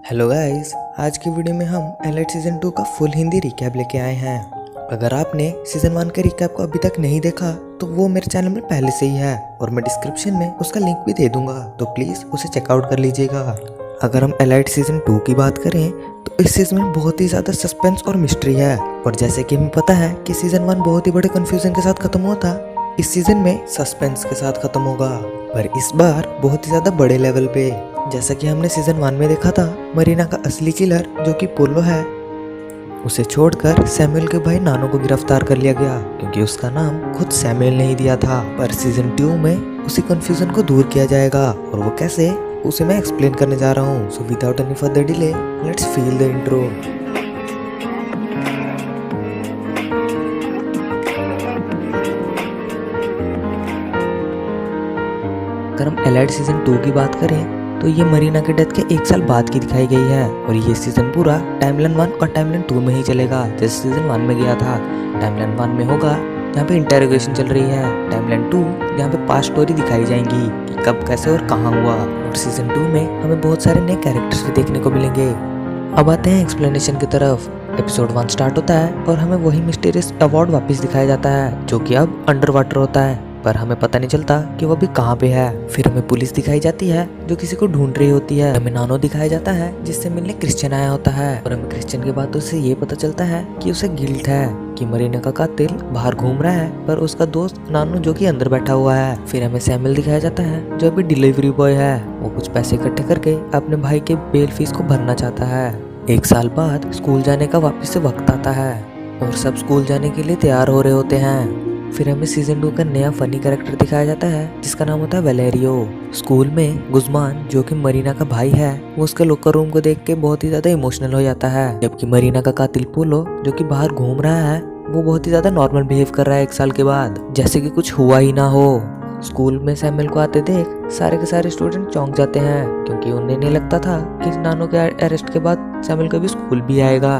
Hello guys, आज की video में हम एलाइट सीजन 2 का फुल हिंदी रिकैप लेके आए हैं। अगर आपने सीजन 1 के रिकैप को अभी तक नहीं देखा तो वो मेरे चैनल में पहले से ही है और मैं डिस्क्रिप्शन में उसका लिंक भी दे दूंगा, तो प्लीज उसे चेकआउट कर लीजिएगा। अगर हम एलाइट सीजन 2 की बात करें तो इस सीजन में बहुत ही ज्यादा सस्पेंस और मिस्ट्री है, और जैसे कि हमें पता है कि सीजन 1 बहुत ही बड़े कंफ्यूजन के साथ खत्म हुआ था, इस सीजन में सस्पेंस के साथ खत्म होगा, पर इस बार बहुत ही ज्यादा बड़े लेवल पे। जैसा कि हमने सीजन 1 में देखा था, मरीना का असली किलर जो कि पोलो है, उसे छोड़कर सैमुअल के भाई नानो को गिरफ्तार कर लिया गया क्योंकि उसका नाम खुद सैमुअल नहीं दिया था। पर सीजन 2 में उसी कंफ्यूजन को दूर किया जाएगा, और वो कैसे उसे मैं एक्सप्लेन करने जा रहा हूँ। So without any further delay let's feel the intro. अगर हम एलाइट सीजन 2 की बात करें तो ये मरीना के डेथ के 1 साल बाद की दिखाई गई है, और ये सीजन पूरा टाइमलाइन 1 और टाइमलाइन 2 में ही चलेगा जैसे सीजन 1 में गया था। टाइमलाइन 1 में होगा जहाँ पे इंटेरोगेशन चल रही है, टाइमलाइन 2 जहाँ पे पास्ट स्टोरी दिखाई जाएंगी कि कब कैसे और कहाँ हुआ, और सीजन 2 में हमें बहुत सारे नए कैरेक्टर्स भी देखने को मिलेंगे। अब आते हैं एक्सप्लेनेशन की तरफ। एपिसोड 1 स्टार्ट होता है और हमें वही मिस्टीरियस अवार्ड वापस दिखाया जाता है जो कि अब अंडर वाटर होता है, पर हमें पता नहीं चलता कि वो अभी कहाँ पे है। फिर हमें पुलिस दिखाई जाती है जो किसी को ढूंढ रही होती है। हमें नानो दिखाया जाता है जिससे मिलने क्रिश्चियन आया होता है, और हमें क्रिश्चियन की बातों से ये पता चलता है कि उसे गिल्ट है कि मरीना का कातिल बाहर घूम रहा है, पर उसका दोस्त नानो जो कि अंदर बैठा हुआ है। फिर हमें सैमुअल दिखाया जाता है जो अभी डिलीवरी बॉय है, वो कुछ पैसे इकट्ठे करके अपने भाई के बेल फीस को भरना चाहता है। 1 साल बाद स्कूल जाने का वापस से वक्त आता है और सब स्कूल जाने के लिए तैयार हो रहे होते हैं। फिर हमें सीजन 2 का नया फनी कैरेक्टर दिखाया जाता है जिसका नाम होता है वेलेरियो। स्कूल में गुज़मान जो कि मरीना का भाई है, वो उसके लॉकर रूम को देख के बहुत ही ज्यादा इमोशनल हो जाता है, जबकि मरीना का कातिल पोलो जो कि बाहर घूम रहा है वो बहुत ही ज्यादा नॉर्मल बिहेव कर रहा है 1 साल के बाद, जैसे कि कुछ हुआ ही ना हो। स्कूल में सैमुअल को आते देख सारे के सारे स्टूडेंट चौंक जाते हैं क्योंकि उन्हें नहीं लगता था कि नानो के अरेस्ट के बाद सैमुअल का भी स्कूल भी आएगा।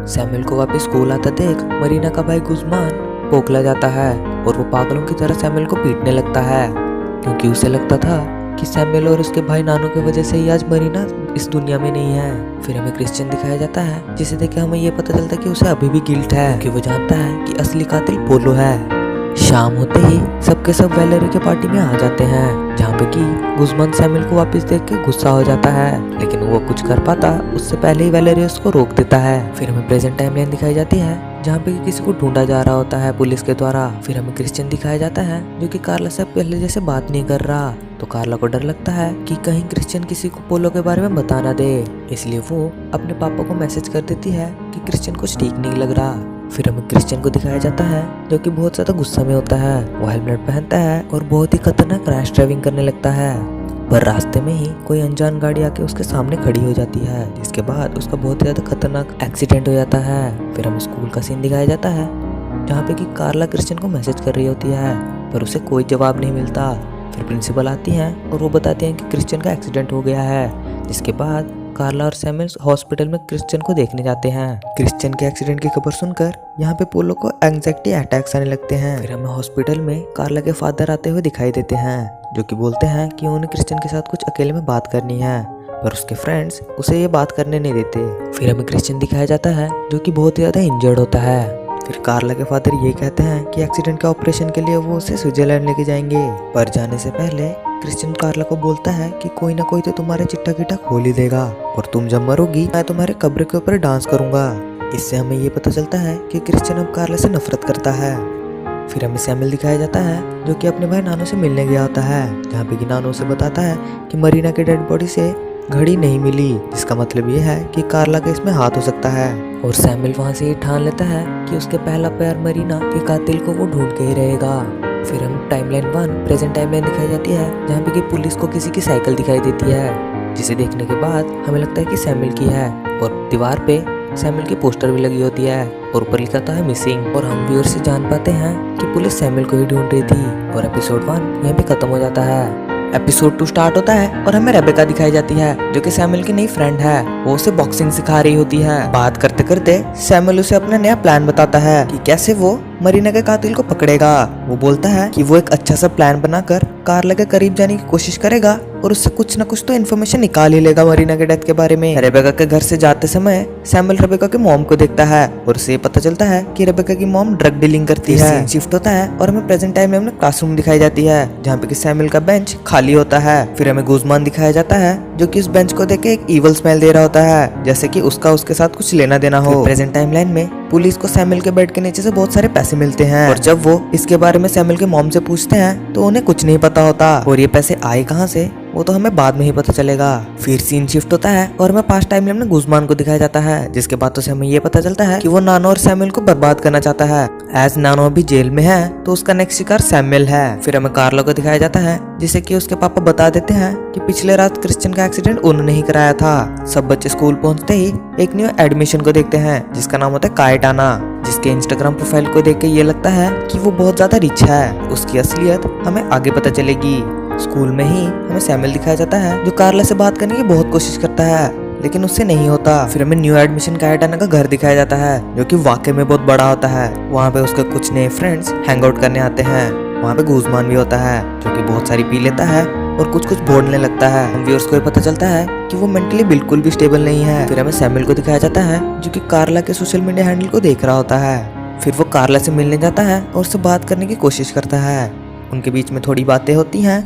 सैमुअल को वापस स्कूल आता देख मरीना का भाई गुज़मान पोखला जाता है और वो पागलों की तरह सैमुअल को पीटने लगता है क्योंकि उसे लगता था कि सैमुअल और उसके भाई नानो की वजह से ही आज मरीना इस दुनिया में नहीं है। फिर हमें क्रिश्चियन दिखाया जाता है जिसे देख के हमें ये पता चलता है कि उसे अभी भी गिल्ट है क्योंकि वो जानता है कि असली कातिल पोलो है। शाम होते ही सबके सब वेलेरियो के पार्टी में आ जाते हैं जहाँ पे कि गुज़मान सैमुअल को वापस देख के गुस्सा हो जाता है, लेकिन वो कुछ कर पाता उससे पहले ही वेलेरियो उसको रोक देता है। फिर हमें प्रेजेंट टाइमलाइन दिखाई जाती है जहाँ पे किसी को ढूंढा जा रहा होता है पुलिस के द्वारा। फिर हमें क्रिश्चियन दिखाया जाता है जो कि कार्ला से पहले जैसे बात नहीं कर रहा, तो कार्ला को डर लगता है कि कहीं क्रिश्चियन किसी को पोलो के बारे में बता ना दे, इसलिए वो अपने पापा को मैसेज कर देती है कि क्रिश्चियन कुछ ठीक नहीं लग रहा। फिर हमें क्रिश्चियन को दिखाया जाता है जो कि बहुत ज्यादा गुस्सा में होता है, वो हेलमेट पहनता है और बहुत ही खतरनाक रैश ड्राइविंग करने लगता है, पर रास्ते में ही कोई अनजान गाड़ी आके उसके सामने खड़ी हो जाती है, जिसके बाद उसका बहुत ज्यादा खतरनाक एक्सीडेंट हो जाता है। फिर हमें स्कूल का सीन दिखाया जाता है जहाँ पे कि कार्ला क्रिश्चियन को मैसेज कर रही होती है पर उसे कोई जवाब नहीं मिलता। फिर प्रिंसिपल आती हैं और वो बताते हैं कि क्रिश्चियन का एक्सीडेंट हो गया है, जिसके बाद कार्ला और सैमुअल हॉस्पिटल में क्रिश्चियन को देखने जाते हैं। क्रिश्चियन के एक्सीडेंट की खबर सुनकर यहाँ पे पोलो को एंजाइटी अटैक्स आने लगते हैं। फिर हमें हॉस्पिटल में कार्ला के फादर आते हुए दिखाई देते हैं जो कि बोलते हैं कि उन्हें क्रिश्चियन के साथ कुछ अकेले में बात करनी है, पर उसके फ्रेंड्स उसे ये बात करने नहीं देते। फिर हमें क्रिश्चियन दिखाया जाता है जो कि बहुत ही ज्यादा इंजर्ड होता है। फिर कार्ला के फादर ये कहते हैं कि एक्सीडेंट के ऑपरेशन के लिए वो उसे स्विट्जरलैंड लेके जाएंगे, पर जाने से पहले क्रिश्चियन कार्ला को बोलता है कि कोई ना कोई तो तुम्हारे चिट्टा किट्टा खोल ही देगा और तुम जब मरोगी मैं तुम्हारे कब्र के ऊपर डांस करूंगा। इससे हमें ये पता चलता है कि क्रिश्चियन अब कार्ला से नफरत करता है। फिर हमें सैमुअल दिखाया जाता है जो कि अपने भाई नानो से मिलने गया होता है, जहाँ पे कि नानो से बताता है कि मरीना के डेड बॉडी से घड़ी नहीं मिली, जिसका मतलब ये है कि कार्ला का इसमें हाथ हो सकता है। और सैमुअल वहाँ से ये ठान लेता है कि उसके पहला प्यार मरीना के कातिल को वो ढूंढ के ही रहेगा। फिर हम टाइमलाइन 1 प्रेजेंट टाइमलाइन दिखाई जाती है जहाँ पे कि पुलिस को किसी की साइकिल दिखाई देती है, जिसे देखने के बाद हमें लगता है कि सैमुअल की है, और दीवार पे सैमुअल की पोस्टर भी लगी होती है और ऊपर लिखा था है मिसिंग, और हम व्यूअर से जान पाते हैं कि पुलिस सैमुअल को ही ढूंढ रही थी। और एपिसोड 1 यहाँ पे खत्म हो जाता है। एपिसोड 2 स्टार्ट होता है और हमें रेबेका दिखाई जाती है जो कि सैमुअल की नई फ्रेंड है, वो उसे बॉक्सिंग सिखा रही होती है। बात करते करते सैमुअल उसे अपना नया प्लान बताता है कि कैसे वो मरीना के कातिल को पकड़ेगा। वो बोलता है कि वो एक अच्छा सा प्लान बनाकर कार्ला के करीब जाने की कोशिश करेगा और उससे कुछ न कुछ तो इन्फॉर्मेशन निकाल ही लेगा मरीना के डेथ के बारे में। रेबेका के घर से जाते समय सैमुअल रेबेका के मॉम को देखता है और उसे ये पता चलता है कि रेबेका की मॉम ड्रग डीलिंग करती है। सीन शिफ्ट होता है और हमें प्रेजेंट टाइम में अपना क्लासरूम दिखाई जाती है जहाँ पे कि सैमुअल का बेंच खाली होता है। फिर हमें गुजमान दिखाया जाता है जो कि उस बेंच को देख के एक इवल स्मेल दे रहा होता है, जैसे कि उसका उसके साथ कुछ लेना देना हो। प्रेजेंट टाइम लाइन में पुलिस को सैमुअल के बेड के नीचे से बहुत सारे पैसे मिलते हैं और जब वो इसके बारे में सैमुअल के मॉम से पूछते हैं तो उन्हें कुछ नहीं पता होता और ये पैसे आए कहाँ से वो तो हमें बाद में ही पता चलेगा। फिर सीन शिफ्ट होता है और हमें पास्ट टाइम में गुजमान को दिखाया जाता है जिसके बातों से हमें ये पता चलता है कि वो नानो और सैमुअल को बर्बाद करना चाहता है। एज नानो अभी जेल में है तो उसका नेक्स्ट शिकार सैमुअल है। फिर हमें कार्ला को दिखाया जाता है जिसे कि उसके पापा बता देते हैं कि पिछले रात क्रिश्चियन का एक्सीडेंट उन्होंने ही कराया था। सब बच्चे स्कूल पहुंचते ही एक न्यू एडमिशन को देखते हैं जिसका नाम होता है कायटाना, जिसके इंस्टाग्राम प्रोफाइल को देख के ये लगता है कि वो बहुत ज्यादा रिच है। उसकी असलियत हमें आगे पता चलेगी। स्कूल में ही हमें सैमुअल दिखाया जाता है जो कार्ला से बात करने की बहुत कोशिश करता है लेकिन उससे नहीं होता। फिर हमें न्यू एडमिशन कायटाना का घर दिखाया जाता है जो कि वाकई में बहुत बड़ा होता है। वहाँ पे उसके कुछ नए फ्रेंड्स हैंग आउट करने आते हैं। वहाँ पे गुजमान भी होता है जो कि बहुत सारी पी लेता है और कुछ कुछ बोलने लगता है। हम व्यूअर्स को ये पता चलता है कि वो मेंटली बिल्कुल भी स्टेबल नहीं है। फिर हमें सैमुअल को दिखाया जाता है जो कि कार्ला के सोशल मीडिया हैंडल को देख रहा होता है। फिर वो कार्ला से मिलने जाता है और उससे बात करने की कोशिश करता है। उनके बीच में थोड़ी बातें होती हैं।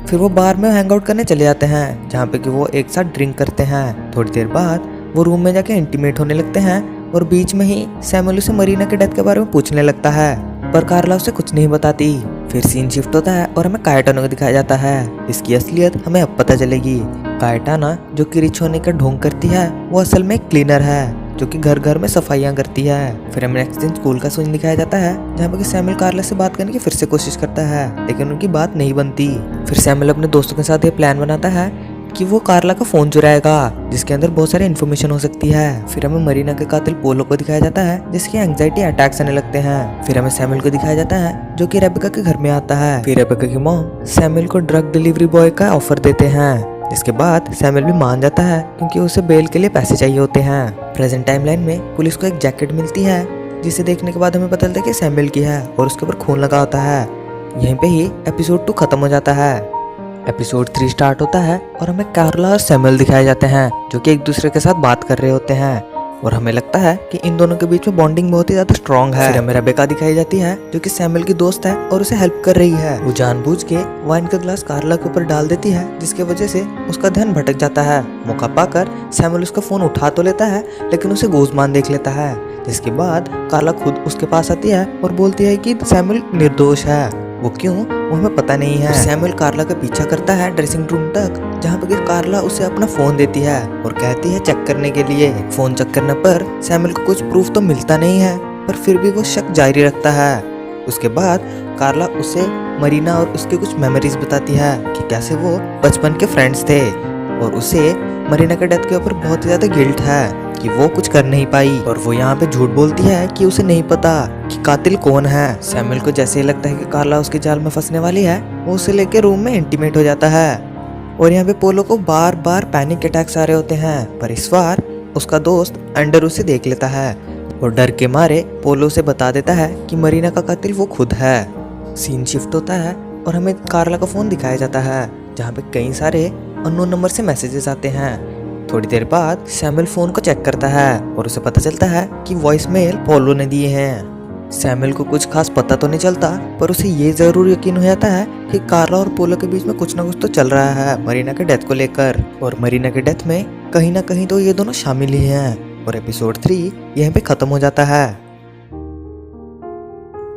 फिर वो बार में हैंग आउट करने चले जाते हैं जहाँ पे कि वो एक साथ ड्रिंक करते हैं। थोड़ी देर बाद वो रूम में जाके इंटीमेट होने लगते हैं और बीच में ही सैमुअल से मरीना के डेथ के बारे में पूछने लगता है पर कार्ला उसे कुछ नहीं बताती। फिर सीन शिफ्ट होता है और हमें कायटाना को दिखाया जाता है। इसकी असलियत हमें अब पता चलेगी। कायटाना जो कि रिच होने का ढोंग करती है वो असल में एक क्लीनर है जो कि घर घर में सफाइयां करती है। फिर हमें नेक्स्ट दिन स्कूल का सीन दिखाया जाता है जहाँ पे कि सैमुअल कार्ला से बात करने की फिर से कोशिश करता है लेकिन उनकी बात नहीं बनती। फिर सैमुअल अपने दोस्तों के साथ ये प्लान बनाता है कि वो कार्ला का फोन चुराएगा जिसके अंदर बहुत सारी इन्फॉर्मेशन हो सकती है। फिर हमें मरीना के कातिल पोलो को दिखाया जाता है जिसकी एंग्जाइटी अटैक्स आने लगते हैं। फिर हमें सैमुअल को दिखाया जाता है जो कि रेबेका के घर में आता है। फिर रेबेका की मॉम सैमुअल को ड्रग डिलीवरी बॉय का ऑफर देते हैं जिसके बाद सैमुअल भी मान जाता है क्योंकि उसे बेल के लिए पैसे चाहिए होते हैं। प्रेजेंट टाइमलाइन में पुलिस को एक जैकेट मिलती है जिसे देखने के बाद हमें पता चलता है कि सैमुअल की है और उसके ऊपर खून लगा होता है। यहीं पे ही एपिसोड 2 खत्म हो जाता है। एपिसोड 3 स्टार्ट होता है और हमें कार्ला और सैमुअल दिखाए जाते हैं जो कि एक दूसरे के साथ बात कर रहे होते हैं और हमें लगता है कि इन दोनों के बीच में बॉन्डिंग बहुत ही ज्यादा स्ट्रॉन्ग है। फिर हमें रेबेका दिखाई जाती है जो कि सैमुअल की दोस्त है और उसे हेल्प कर रही है। वो जानबूझ के वाइन का ग्लास कार्ला के ऊपर डाल देती है जिसकी वजह से उसका ध्यान भटक जाता है। मौका पाकर सैमुअल उसका फोन उठा तो लेता है लेकिन उसे गुजमान देख लेता है जिसके बाद कार्ला खुद उसके पास आती है और बोलती है कि सैमुअल निर्दोष है। वो क्यों वो हमें पता नहीं है। सैमुअल कार्ला का पीछा करता है ड्रेसिंग रूम तक जहाँ पे कार्ला उसे अपना फोन देती है और कहती है चेक करने के लिए। फोन चेक करने पर सैमुअल को कुछ प्रूफ तो मिलता नहीं है पर फिर भी वो शक जारी रखता है। उसके बाद कार्ला उसे मरीना और उसकी कुछ मेमोरीज बताती है कि कैसे वो बचपन के फ्रेंड्स थे और उसे मरीना के डेथ के ऊपर बहुत ही ज्यादा गिल्ट है कि वो कुछ कर नहीं पाई और वो यहाँ पे झूठ बोलती है कि उसे नहीं पता कि कातिल कौन है। सैमुअल को जैसे ही लगता है कि कार्ला उसके जाल में फंसने वाली है वो उसे लेके रूम में इंटीमेट हो जाता है और यहाँ पे पोलो को बार बार पैनिक अटैक्स आ रहे होते हैं पर इस बार उसका दोस्त अंडर उसे देख लेता है और डर के मारे पोलो से बता देता है कि मरीना का कातिल वो खुद है। सीन शिफ्ट होता है और हमें कार्ला का फोन दिखाया जाता है जहाँ पे कई सारे अननोन नंबर से मैसेजेस आते हैं। थोड़ी देर बाद सैमुअल फोन को चेक करता है और उसे पता चलता है कि वॉइस मेल पोलो ने दिए हैं। सैमुअल को कुछ खास पता तो नहीं चलता पर उसे ये जरूर यकीन हो जाता है कि कार्ला और पोलो के बीच में कुछ ना कुछ तो चल रहा है मरीना के डेथ को लेकर और मरीना के डेथ में कहीं ना कहीं तो ये दोनों शामिल ही हैं। और एपिसोड 3 यहीं पे खत्म हो जाता है।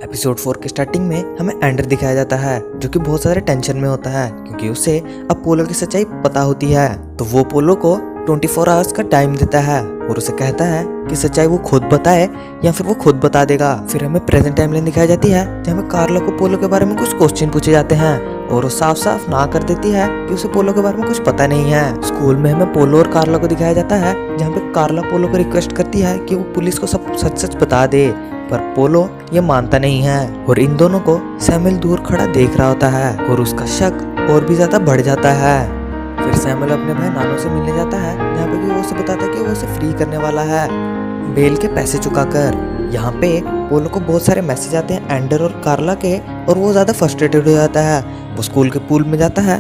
एपिसोड 4 के स्टार्टिंग में हमें एंडर दिखाया जाता है जो कि बहुत सारे टेंशन में होता है क्योंकि उसे अब पोलो की सच्चाई पता होती है। तो वो पोलो को 24 आवर्स का टाइम देता है और उसे कहता है कि सच्चाई वो खुद बताए या फिर वो खुद बता देगा। फिर हमें प्रेजेंट टाइमलाइन दिखाई जाती है जहाँ में कार्ला को पोलो के बारे में कुछ क्वेश्चन पूछे जाते हैं और वो साफ साफ ना कर देती है कि उसे पोलो के बारे में कुछ पता नहीं है। स्कूल में हमें पोलो और कार्ला को दिखाया जाता है जहाँ पे कार्ला पोलो को रिक्वेस्ट करती है कि वो पुलिस को सब सच सच बता दे पर पोलो ये मानता नहीं है और इन दोनों को सैमुअल दूर खड़ा देख रहा होता है और उसका शक और भी ज्यादा बढ़ जाता है। फिर सैमुअल अपने भाई नानो से मिलने जाता है जहाँ पे वो उसे बताता है कि वो उसे फ्री करने वाला है बेल के पैसे चुकाकर। यहाँ पे पोलो को बहुत सारे मैसेज आते हैं एंडर और कार्ला के, और वो ज़्यादा फ्रस्ट्रेटेड हो जाता है। वो स्कूल के पूल में जाता है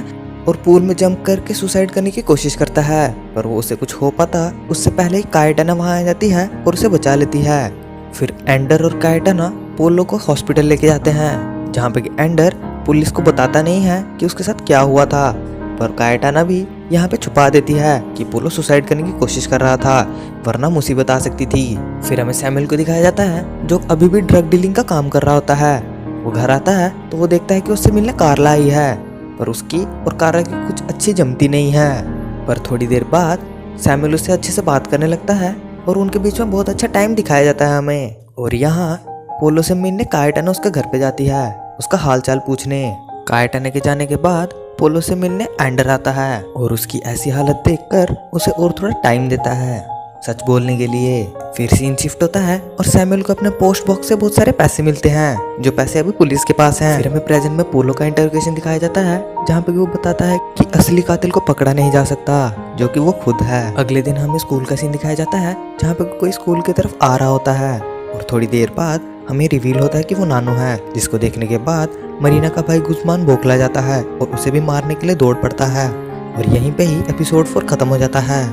और पूल में जंप करके सुसाइड करने की कोशिश करता है, पर वो उसे कुछ हो पाता उससे पहले ही काइटाना वहाँ आ जाती है और उसे बचा लेती है। फिर एंडर और काइटाना पोलो को हॉस्पिटल लेके जाते हैं, जहाँ पे कि एंडर पुलिस को बताता नहीं है कि उसके साथ क्या हुआ था, पर काइटाना भी यहाँ पे छुपा देती है कि पोलो सुसाइड करने की कोशिश कर रहा था, वरना मुसीबत आ सकती थी। फिर हमें सैमुअल को दिखाया जाता है जो अभी भी ड्रग डीलिंग का काम कर रहा होता है। वो घर आता है तो वो देखता है कि उससे मिलने कार्ला आई है, पर उसकी और कार्ला की कुछ अच्छी जमती नहीं है। पर थोड़ी देर बाद सैमुअल उससे अच्छे से बात करने लगता है और उनके बीच में बहुत अच्छा टाइम दिखाया जाता है हमें। और यहाँ पोलो से मिलने काइटाना उसके घर पे जाती है उसका हाल चाल पूछने। काइटाना के जाने के बाद पोलो से मिलने एंडर आता है और उसकी ऐसी हालत देखकर उसे और थोड़ा टाइम देता है सच बोलने के लिए। फिर सीन शिफ्ट होता है और सैमुअल को अपने पोस्ट बॉक्स से बहुत सारे पैसे मिलते हैं, जो पैसे अभी पुलिस के पास हैं। फिर हमें प्रेजेंट में पोलो का इंटरोगेशन दिखाया जाता है, जहाँ पे वो बताता है कि असली कातिल को पकड़ा नहीं जा सकता, जो कि वो खुद है। अगले दिन हमें स्कूल का सीन दिखाया जाता है, जहाँ पे कोई स्कूल की तरफ आ रहा होता है और थोड़ी देर बाद हमें रिवील होता है कि वो नानो है, जिसको देखने के बाद मरीना का भाई गुस्मान बौखला जाता है और उसे भी मारने के लिए दौड़ पड़ता है। और यहीं पे ही एपिसोड 4 खत्म हो जाता है।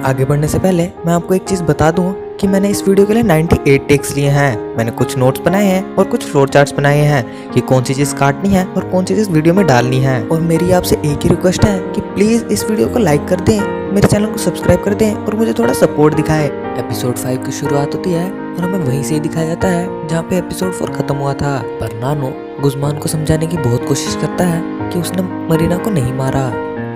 आगे बढ़ने से पहले मैं आपको एक चीज बता दूं कि मैंने इस वीडियो के लिए 98 टेक्स लिए हैं। मैंने कुछ नोट्स बनाए हैं और कुछ फ्लोर चार्ट्स बनाए हैं कि कौन सी चीज काटनी है और कौन सी चीज वीडियो में डालनी है। और मेरी आपसे एक ही रिक्वेस्ट है कि प्लीज इस वीडियो को लाइक कर दें, मेरे चैनल को सब्सक्राइब कर दें और मुझे थोड़ा सपोर्ट दिखाएं। एपिसोड 5 की शुरुआत होती है और हमें वहीं से ही दिखाया जाता है जहाँ पे एपिसोड 4 खत्म हुआ था। पर नानो गुस्मान को समझाने की बहुत कोशिश करता है कि उसने मरीना को नहीं मारा।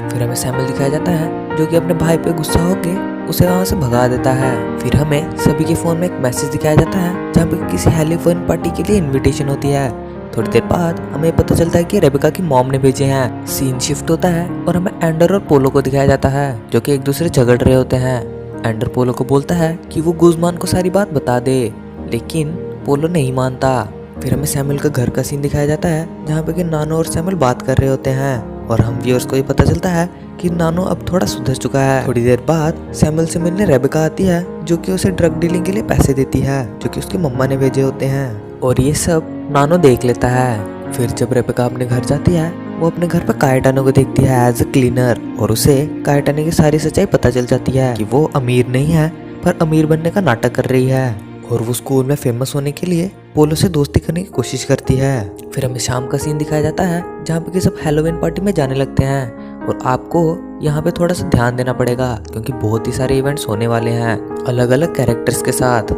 फिर हमें सैमुअल दिखाया जाता है जो कि अपने भाई पे गुस्सा होके उसे वहाँ से भगा देता है। फिर हमें सभी के फोन में एक मैसेज दिखाया जाता है जहाँ पे किसी हैलोवीन पार्टी के लिए इनविटेशन होती है। थोड़ी देर बाद हमें पता चलता है कि रेबेका की मॉम ने भेजे हैं। सीन शिफ्ट होता है और हमें एंडर और पोलो को दिखाया जाता है जो कि एक दूसरे से झगड़ रहे होते हैं। एंडर पोलो को बोलता है कि वो गुज़मान को सारी बात बता दे, लेकिन पोलो नहीं मानता। फिर हमें सैमुअल का घर का सीन दिखाया जाता है जहाँ पे कि नानो और सैमुअल बात कर रहे होते हैं और हम व्यूअर्स को ये पता चलता है कि नानो अब थोड़ा सुधर चुका है। थोड़ी देर बाद सैमुअल से मिलने रेबेका आती है जो कि उसे ड्रग डीलिंग के लिए पैसे देती है, जो कि उसकी मम्मा ने भेजे होते हैं। और ये सब नानो देख लेता है। फिर जब रेबेका अपने घर जाती है वो अपने घर पर काइटाना को देखती है एज अ क्लीनर, और उसे काइटाना की सारी सच्चाई पता चल जाती है कि वो अमीर नहीं है पर अमीर बनने का नाटक कर रही है। और वो स्कूल में फेमस होने के लिए पोलो से दोस्ती करने की कोशिश करती है। फिर हमें शाम का सीन दिखाया जाता है जहाँ पे कि सब हैलोवीन पार्टी में जाने लगते हैं और आपको यहाँ पे थोड़ा सा ध्यान देना पड़ेगा क्योंकि बहुत ही सारे इवेंट्स होने वाले हैं अलग अलग कैरेक्टर्स के साथ।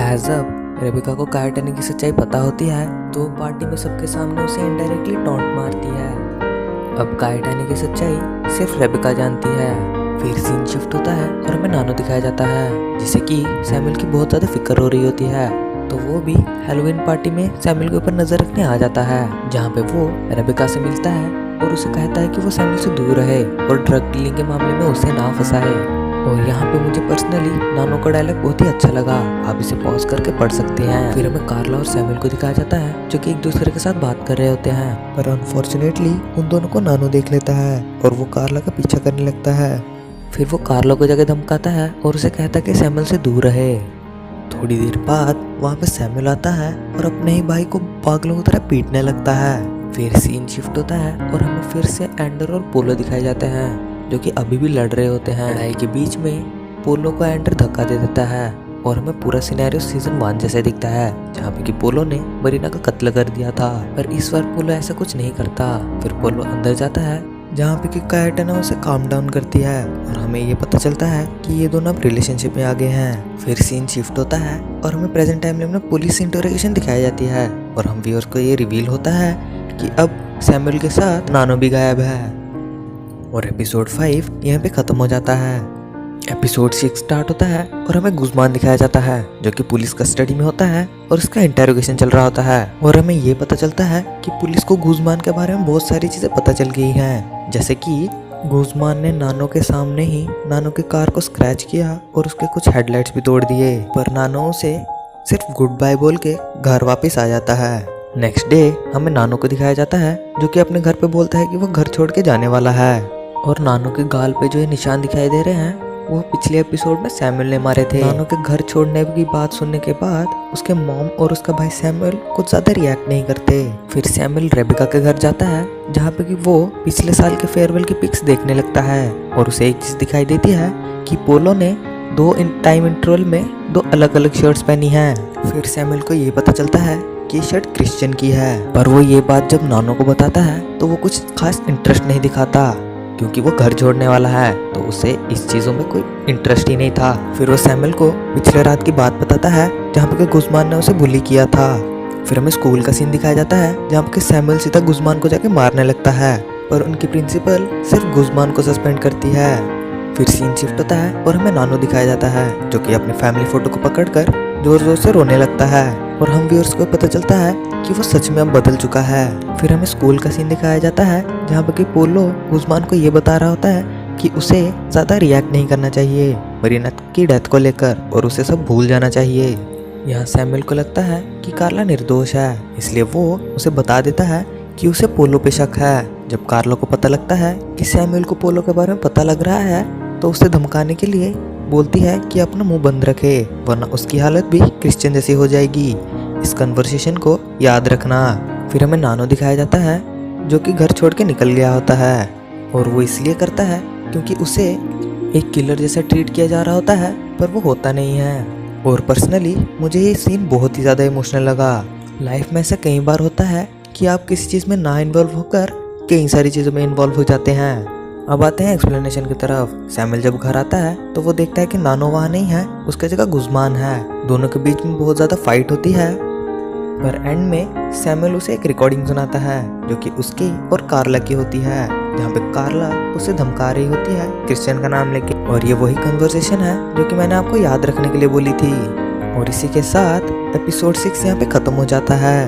एज अब रेबेका को काइटाना की सच्चाई पता होती है तो पार्टी में सबके सामने उसे इनडायरेक्टली टॉन्ट मारती है। अब काइटाना की सच्चाई सिर्फ रेबेका जानती है। फिर सीन शिफ्ट होता है और हमें नानो दिखाया जाता है जिसे कि सैमुअल की बहुत ज़्यादा फिक्र हो रही होती है, तो वो भी हैलोवीन पार्टी में सैमुअल के ऊपर नजर रखने आ जाता है, जहाँ पे वो रेबेका से मिलता है और उसे कहता है कि वो सैमुअल से दूर रहे और ड्रग डीलिंग के मामले में उसे ना फंसाए। और यहाँ पे मुझे पर्सनली नानो का डायलॉग बहुत ही अच्छा लगा, आप इसे पॉज करके पढ़ सकते हैं। फिर हमें कार्ला और सैमुअल को दिखाया जाता है जो कि एक दूसरे के साथ बात कर रहे होते हैं, पर अनफॉर्चुनेटली उन दोनों को नानो देख लेता है और वो कार्ला का पीछा करने लगता है। फिर वो कार्लो को जगह धमकाता है और उसे कहता है कि सैमुअल से दूर रहे। थोड़ी देर बाद वहाँ पे सैमुअल आता है और अपने ही भाई को पागलों की तरह पीटने लगता है। फिर सीन शिफ्ट होता है और हमें फिर से एंडर और पोलो दिखाए जाते हैं जो कि अभी भी लड़ रहे होते हैं। लड़ाई के बीच में पोलो को एंडर धक्का दे देता है और हमें पूरा सिनेरियो सीजन 1 जैसे दिखता है, जहाँ पे कि पोलो ने मरीना का कत्ल कर दिया था, पर इस बार पोलो ऐसा कुछ नहीं करता। फिर पोलो अंदर जाता है जहाँ पे कि काइटाना उसे काम डाउन करती है और हमें ये पता चलता है कि ये दोनों अब रिलेशनशिप में आ गए हैं। फिर सीन शिफ्ट होता है और हमें प्रेजेंट टाइम में पुलिस इंटरोगेशन दिखाई जाती है और हम व्यूअर्स को ये रिवील होता है कि अब सैमुअल के साथ नानो भी गायब है। और एपिसोड 5 यहाँ पे खत्म हो जाता है। एपिसोड 6 स्टार्ट होता है और हमें गुज़मान दिखाया जाता है जो कि पुलिस कस्टडी में होता है और उसका इंटरोगेशन चल रहा होता है और हमें ये पता चलता है कि पुलिस को गुज़मान के बारे में बहुत सारी चीजें पता चल गई हैं, जैसे कि गुज़मान ने नानो के सामने ही नानो की कार को स्क्रैच किया और उसके कुछ हेडलाइट्स भी तोड़ दिए, पर नानो उसे सिर्फ गुड बाय बोल के घर वापस आ जाता है। नेक्स्ट डे हमें नानो को दिखाया जाता है जो कि अपने घर पे बोलता है कि वो घर छोड़ के जाने वाला है और नानो के गाल पे जो ये निशान दिखाई दे रहे हैं वो पिछले एपिसोड में सैमुअल ने मारे थे। नानो के घर छोड़ने की बात सुनने के बाद उसके मॉम और उसका भाई सैमुअल कुछ ज्यादा रिएक्ट नहीं करते। फिर सैमुअल रेबिका के घर जाता है जहाँ पे कि वो पिछले साल के फेयरवेल की पिक्स देखने लगता है और उसे एक चीज दिखाई देती है कि पोलो ने टाइम इंटरवल में 2 अलग अलग शर्ट्स पहनी है। फिर सैमुअल को ये पता चलता है कि शर्ट क्रिश्चियन की है, पर वो ये बात जब नानो को बताता है तो वो कुछ खास इंटरेस्ट नहीं दिखाता क्योंकि वो घर छोड़ने वाला है, तो उसे इस चीजों में कोई इंटरेस्ट ही नहीं था। फिर वो सैमुअल को पिछले रात की बात बताता है जहाँ पे गुज़मान ने उसे बुली किया था। फिर हमें स्कूल का सीन दिखाया जाता है जहाँ पे सैमुअल सीधा गुज़मान को जाके मारने लगता है, पर उनकी प्रिंसिपल सिर्फ गुज़मान को सस्पेंड करती है। फिर सीन शिफ्ट होता है और हमें नानो दिखाया जाता है जो कि अपने फैमिली फोटो को पकड़कर जोर जोर से रोने लगता है और हम व्यूअर्स को पता चलता है कि वो सच में अब बदल चुका है। फिर हमें स्कूल का सीन दिखाया जाता है जहाँ पे कि पोलो गुज़मान को ये बता रहा होता है कि उसे ज़्यादा रिएक्ट नहीं करना चाहिए मरीना की डेथ को लेकर और उसे सब भूल जाना चाहिए। यहाँ सैमुअल को लगता है कि कार्ला निर्दोष है, इसलिए वो उसे बता देता है कि उसे पोलो पे शक है। जब कार्ला को पता लगता है कि सैमुअल को पोलो के बारे में पता लग रहा है तो उसे धमकाने के लिए बोलती है कि अपना मुंह बंद रखे वरना उसकी हालत भी क्रिश्चियन जैसी हो जाएगी। इस कन्वर्सेशन को याद रखना। फिर हमें नानो दिखाया जाता है जो कि घर छोड़ के निकल गया होता है और वो इसलिए करता है क्योंकि उसे एक किलर जैसा ट्रीट किया जा रहा होता है, पर वो होता नहीं है। और पर्सनली मुझे ये सीन बहुत ही ज़्यादा इमोशनल लगा। लाइफ में ऐसा कई बार होता है कि आप किसी चीज़ में ना इन्वॉल्व होकर कई सारी चीज़ों में इन्वॉल्व हो जाते हैं। अब आते हैं एक्सप्लेनेशन की तरफ। सैमुअल जब घर आता है तो वो देखता है कि नानो वहाँ नहीं है, उसकी जगह गुज़मान है। दोनों के बीच में बहुत ज़्यादा फाइट होती है, पर एंड में सैमुअल उसे एक रिकॉर्डिंग सुनाता है जो कि उसकी और कार्ला की होती है, जहाँ पे कार्ला उसे धमका रही होती है क्रिश्चियन का नाम लेके। और ये वही कन्वर्सेशन है जो कि मैंने आपको याद रखने के लिए बोली थी। और इसी के साथ एपिसोड 6 यहाँ पे खत्म हो जाता है।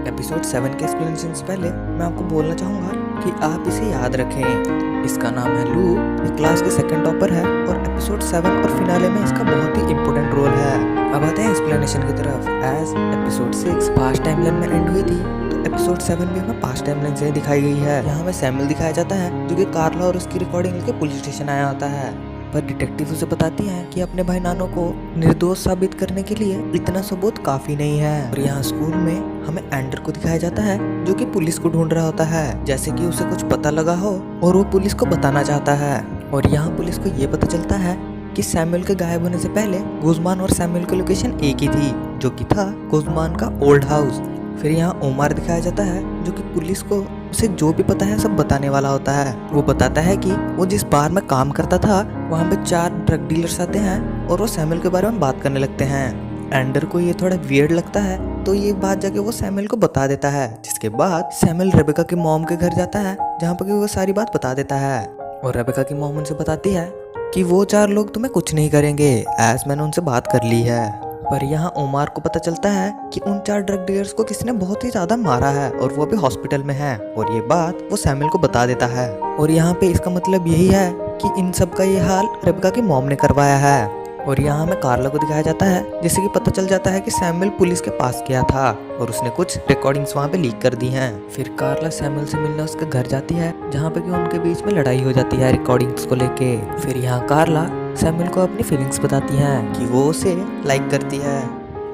एपिसोड 7 के एक्सप्लेनेशन से पहले मैं आपको बोलना चाहूँगा कि आप इसे याद रखें। इसका नाम है लू, ये क्लास के सेकंड टॉपर है और एपिसोड 7 और फिनाले में इसका बहुत ही इंपॉर्टेंट रोल है। अब आते हैं एक्सप्लेनेशन की तरफ। एज एपिसोड 6 पास्ट टाइमलाइन में एंड हुई थी तो एपिसोड 7 भी हमें पास्ट टाइमलाइन से दिखाई गई है। यहाँ हमें सैमुअल दिखाया जाता है जो कि कार्ला और उसकी रिकॉर्डिंग लेके पुलिस स्टेशन आया होता है, पर डिटेक्टिव उसे बताती है कि अपने भाई नानो को निर्दोष साबित करने के लिए इतना सबूत काफी नहीं है। और यहाँ स्कूल में हमें एंडर को दिखाया जाता है जो कि पुलिस को ढूंढ रहा होता है, जैसे कि उसे कुछ पता लगा हो और वो पुलिस को बताना चाहता है। और यहाँ पुलिस को ये पता चलता है कि सैमुअल के गायब होने से पहले गुज़मान और सैमुअल की लोकेशन एक ही थी, जो कि था गुज़मान का ओल्ड हाउस। फिर यहाँ ओमार दिखाया जाता है जो कि पुलिस को उसे जो भी पता है सब बताने वाला होता है। वो बताता है कि वो जिस बार में काम करता था वहाँ पे 4 ड्रग डीलर्स आते हैं और वो सैमुअल के बारे में बात करने लगते हैं। एंडर को ये थोड़ा वियर्ड लगता है तो ये बात जाके वो सैमुअल को बता देता है, जिसके बाद सैमुअल रेबेका के मॉम के घर जाता है जहाँ पर वो सारी बात बता देता है। और रेबेका की मॉम उनसे बताती है कि वो 4 लोग तुम्हें कुछ नहीं करेंगे, एज मैंने उनसे बात कर ली है। पर यहाँ ओमार को पता चलता है कि उन 4 ड्रग डीलर्स को किसी ने बहुत ही ज्यादा मारा है और वो अभी हॉस्पिटल में है, और ये बात वो सैमुअल को बता देता है। और यहाँ पे इसका मतलब यही है कि इन सब का ये हाल रेबेका की मॉम ने करवाया है। और यहाँ हमें कार्ला को दिखाया जाता है जैसे कि पता चल जाता है कि सैमुअल पुलिस के पास गया था और उसने कुछ रिकॉर्डिंग्स वहाँ पे लीक कर दी हैं। फिर कार्ला सैमुअल से मिलने उसके घर जाती है जहाँ पे कि उनके बीच में लड़ाई हो जाती है रिकॉर्डिंग्स को लेके। फिर यहाँ कार्ला सैमुअल को अपनी फीलिंग्स बताती है कि वो उसे लाइक करती है।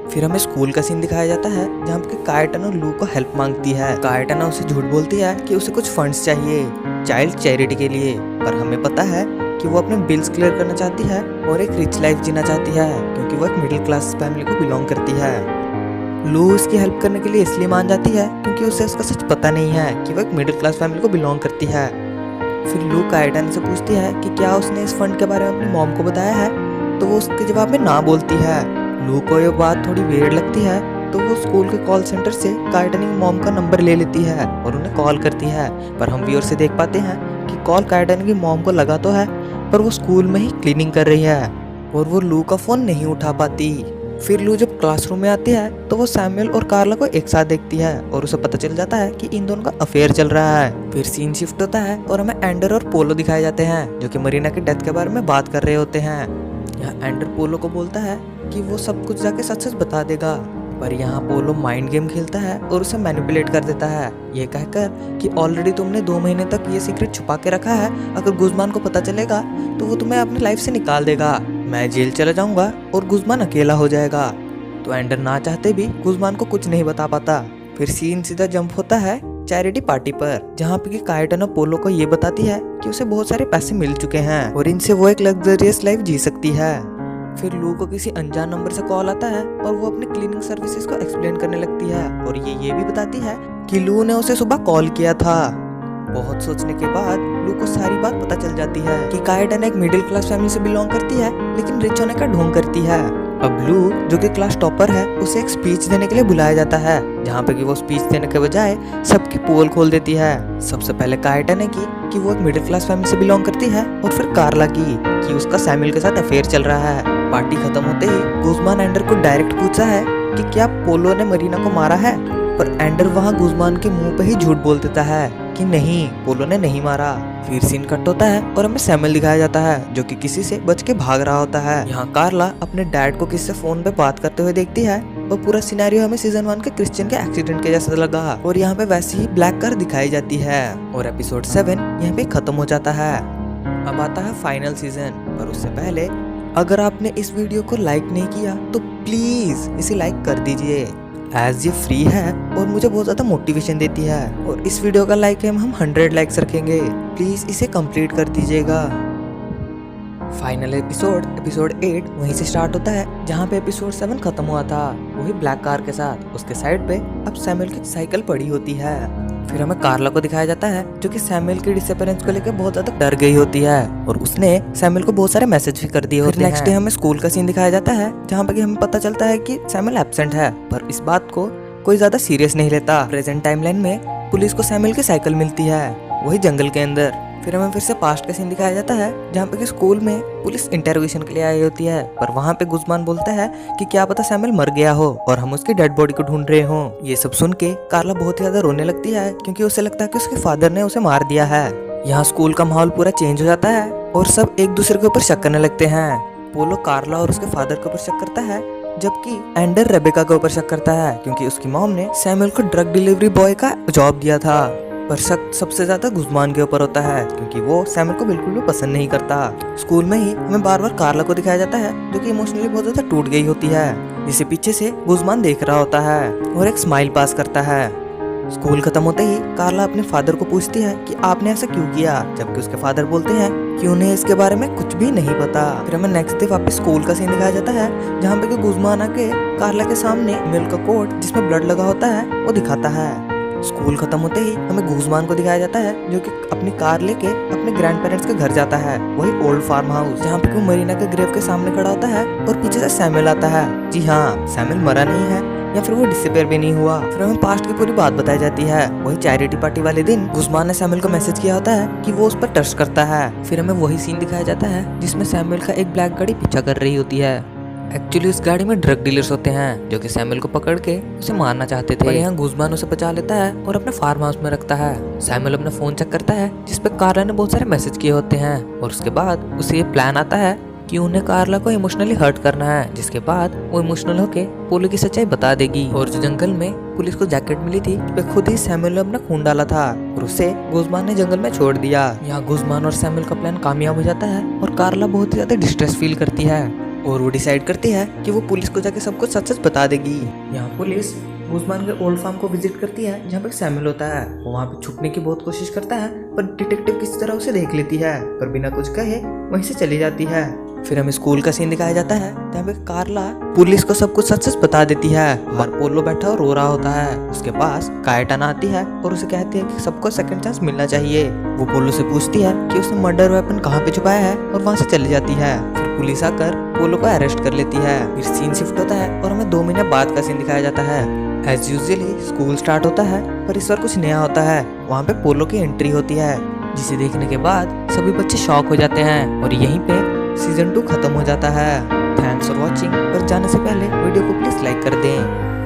फिर हमें स्कूल का सीन दिखाया जाता है जहाँ पे कायटन और लू को हेल्प मांगती है। कायटन उसे झूठ बोलती है कि उसे कुछ फंड्स चाहिए चाइल्ड चैरिटी के लिए, पर हमें पता है कि वो अपने बिल्स क्लियर करना चाहती है और एक रिच लाइफ जीना चाहती है क्योंकि वो एक मिडिल क्लास फैमिली को बिलोंग करती है। लू उसकी हेल्प करने के लिए इसलिए मान जाती है क्योंकि उसे उसका सच पता नहीं है कि वो एक मिडिल क्लास फैमिली को बिलोंग करती है। फिर लू कायटन से पूछती है कि क्या उसने इस फंड के बारे में अपनी मॉम को बताया है, तो वो उसके जवाब में ना बोलती है। लू को ये बात थोड़ी वियर्ड लगती है तो वो स्कूल के कॉल सेंटर से कायटन की मॉम का नंबर ले लेती है और उन्हें कॉल करती है, पर हम व्यूअर से देख पाते हैं कि कॉल कायटन की मॉम को लगा तो है पर वो स्कूल में ही क्लीनिंग कर रही है और वो लू का फोन नहीं उठा पाती। फिर लू जब क्लासरूम में आती है तो वो सैमुअल और कार्ला को एक साथ देखती है और उसे पता चल जाता है कि इन दोनों का अफेयर चल रहा है। फिर सीन शिफ्ट होता है और हमें एंडर और पोलो दिखाए जाते हैं जो कि मरीना की डेथ के बारे में बात कर रहे होते हैं। यहाँ एंडर पोलो को बोलता है कि वो सब कुछ जाके सच सच बता देगा, पर यहाँ पोलो माइंड गेम खेलता है और उसे मैनिपुलेट कर देता है, ये कहकर कि ऑलरेडी तुमने 2 महीने तक ये सीक्रेट छुपा के रखा है, अगर गुज़मान को पता चलेगा तो वो तुम्हें अपनी लाइफ से निकाल देगा, मैं जेल चला जाऊंगा और गुज़मान अकेला हो जाएगा। तो एंडर ना चाहते भी गुज़मान को कुछ नहीं बता पाता। फिर सीन सीधा जंप होता है चैरिटी पार्टी पर, जहाँ पे काइटन पोलो को ये बताती है कि उसे बहुत सारे पैसे मिल चुके हैं और इनसे वो एक लग्जरियस लाइफ जी सकती है। फिर लू को किसी अनजान नंबर से कॉल आता है और वो अपनी क्लीनिंग सर्विसेज को एक्सप्लेन करने लगती है और ये भी बताती है कि लू ने उसे सुबह कॉल किया था। बहुत सोचने के बाद लू को सारी बात पता चल जाती है कि काइटन एक मिडिल क्लास फैमिली से बिलोंग करती है, लेकिन रिच होने का ढोंग करती है। अब लू जो कि क्लास टॉपर है, उसे एक स्पीच देने के लिए बुलाया जाता है, जहाँ पे कि वो स्पीच देने के बजाय सबकी पोल खोल देती है। सबसे पहले काइटन ने की कि वो एक मिडिल क्लास फैमिली से बिलोंग करती है, और फिर कार्ला की कि उसका सैमुअल के साथ अफेयर चल रहा है। पार्टी खत्म होते ही गुज़मान एंडर को डायरेक्ट पूछा है कि क्या पोलो ने मरीना को मारा है, पर एंडर वहाँ गुज़मान के मुंह पे ही झूठ बोल देता है कि नहीं, पोलो ने नहीं मारा। फिर सीन कट होता है और हमें सैमुअल दिखाया जाता है, जो कि किसी से बच के भाग रहा होता है। यहाँ कार्ला अपने डैड को किसी से फोन पे बात करते हुए देखती है और पूरा सिनेरियो हमें सीजन 1 के क्रिश्चियन के एक्सीडेंट के जैसा लगा। और यहाँ पे वैसी ही ब्लैक कार दिखाई जाती है और एपिसोड 7 यहाँ पे खत्म हो जाता है। अब आता है फाइनल सीजन, पर उससे पहले अगर आपने इस वीडियो को लाइक नहीं किया तो प्लीज इसे लाइक कर दीजिए, एज ये फ्री है और मुझे बहुत ज्यादा मोटिवेशन देती है। और इस वीडियो का लाइक एम हम 100 लाइक्स रखेंगे, प्लीज इसे कंप्लीट कर दीजिएगा। फाइनल एपिसोड 8 वहीं से स्टार्ट होता है जहाँ पे एपिसोड 7 खत्म हुआ था, वही ब्लैक कार के साथ। उसके साइड पे अब सैमुअल की साइकिल पड़ी होती है। फिर हमें कार्ला को दिखाया जाता है, जो कि सैमुअल की डिसअपीयरेंस को लेकर बहुत ज्यादा डर गई होती है और उसने सैमुअल को बहुत सारे मैसेज भी कर दिए होते हैं। नेक्स्ट डे हमें स्कूल का सीन दिखाया जाता है, जहाँ पे हमें पता चलता है कि सैमुअल एब्सेंट है, पर इस बात को कोई ज्यादा सीरियस नहीं लेता। प्रेजेंट टाइमलाइन में पुलिस को सैमुअल की साइकिल मिलती है, वही जंगल के अंदर। फिर हमें फिर से पास्ट का सीन दिखाया जाता है, जहाँ पे कि स्कूल में पुलिस इंटरोगेशन के लिए आई होती है, पर वहाँ पे गुज़मान बोलता है कि क्या पता सैमुअल मर गया हो और हम उसकी डेड बॉडी को ढूंढ रहे हो। ये सब सुन के कार्ला बहुत ही ज्यादा रोने लगती है, क्योंकि उसे लगता है कि उसके फादर ने उसे मार दिया है। यहाँ स्कूल का माहौल पूरा चेंज हो जाता है और सब एक दूसरे के ऊपर शक करने लगते हैं। पोलो कार्ला और उसके फादर के ऊपर शक करता है, जबकि एंडर रेबेका के ऊपर शक करता है, क्योंकि उसकी मॉम ने सैमुअल को ड्रग डिलीवरी बॉय का जॉब दिया था। पर शक सबसे ज्यादा गुज़मान के ऊपर होता है, क्योंकि वो सैमुअल को बिल्कुल भी पसंद नहीं करता। स्कूल में ही हमें बार बार कार्ला को दिखाया जाता है, जो कि इमोशनली बहुत ज्यादा टूट गई होती है, जिसे पीछे से गुज़मान देख रहा होता है और एक स्माइल पास करता है। स्कूल खत्म होते ही कार्ला अपने फादर को पूछती है कि आपने ऐसा क्यों किया, जबकि उसके फादर बोलते हैं कि उन्हें इसके बारे में कुछ भी नहीं पता। फिर हमें नेक्स्ट डे वापस स्कूल का सीन दिखाया जाता है, जहाँ पे गुज़मान आके कार्ला के सामने मिल्क का कोट जिसमें ब्लड लगा होता है वो दिखाता है। स्कूल खत्म होते ही हमें गुज़मान को दिखाया जाता है, जो कि अपनी कार लेके अपने ग्रैंड पेरेंट्स के घर जाता है, वही ओल्ड फार्म हाउस, जहाँ पे वो मरीना के ग्रेव के सामने खड़ा होता है और पीछे से सैमुअल आता है। जी हाँ, सैमुअल मरा नहीं है या फिर वो डिसअपीयर भी नहीं हुआ। फिर हमें पास्ट की पूरी बात बताई जाती है। वही चैरिटी पार्टी वाले दिन गुज़मान ने सैमुअल को मैसेज किया होता है कि वो उस पर ट्रस्ट करता है। फिर हमें वही सीन दिखाया जाता है जिसमें सैमुअल का एक ब्लैक गाड़ी पीछा कर रही होती है। एक्चुअली उस गाड़ी में ड्रग डीलर्स होते हैं, जो कि सैमुअल को पकड़ के उसे मारना चाहते थे। पर यहाँ गुज़मान उसे बचा लेता है और अपने फार्म हाउस में रखता है। सैमुअल अपना फोन चेक करता है, जिसपे कार्ला ने बहुत सारे मैसेज किए होते हैं, और उसके बाद उसे ये प्लान आता है कि उन्हें कार्ला को इमोशनली हर्ट करना है, जिसके बाद वो इमोशनल होके पोलो की सच्चाई बता देगी। और जो जंगल में पुलिस को जैकेट मिली थी, उस पे खुद ही सैमुअल ने अपना खून डाला था और उसे गुज़मान ने जंगल में छोड़ दिया। यहाँ गुज़मान और सैमुअल का प्लान कामयाब हो जाता है और कार्ला बहुत ही ज्यादा डिस्ट्रेस फील करती है और वो डिसाइड करती है कि वो पुलिस को जाके सब कुछ सच सच बता देगी। यहाँ पुलिस गुज़मान के ओल्ड फार्म को विजिट करती है, जहाँ पे सैमुअल होता है। वो वहाँ पे छुपने की बहुत कोशिश करता है, पर डिटेक्टिव किसी तरह उसे देख लेती है, पर बिना कुछ कहे वहीं से चली जाती है। फिर हमें स्कूल का सीन दिखाया जाता है, जहाँ पे कार्ला पुलिस को सब कुछ सच सच बता देती है और पोलो बैठा और रो रहा होता है। उसके पास काइटन आती है और उसे कहती है कि सबको सेकंड चांस मिलना चाहिए। वो पोलो से पूछती है कि उसने मर्डर वेपन कहाँ पे छुपाया है और वहाँ से चली जाती है। फिर पुलिस आकर पोलो को अरेस्ट कर लेती है। फिर सीन शिफ्ट होता है और हमें 2 महीने बाद का सीन दिखाया जाता है। एज यूजुअली स्कूल स्टार्ट होता है, पर इस बार कुछ नया होता है। वहाँ पे पोलो की एंट्री होती है, जिसे देखने के बाद सभी बच्चे शॉक हो जाते हैं और यहीं पे सीजन 2 खत्म हो जाता है। Thanks for watching. पर जाने से पहले वीडियो को प्लीज लाइक कर दें।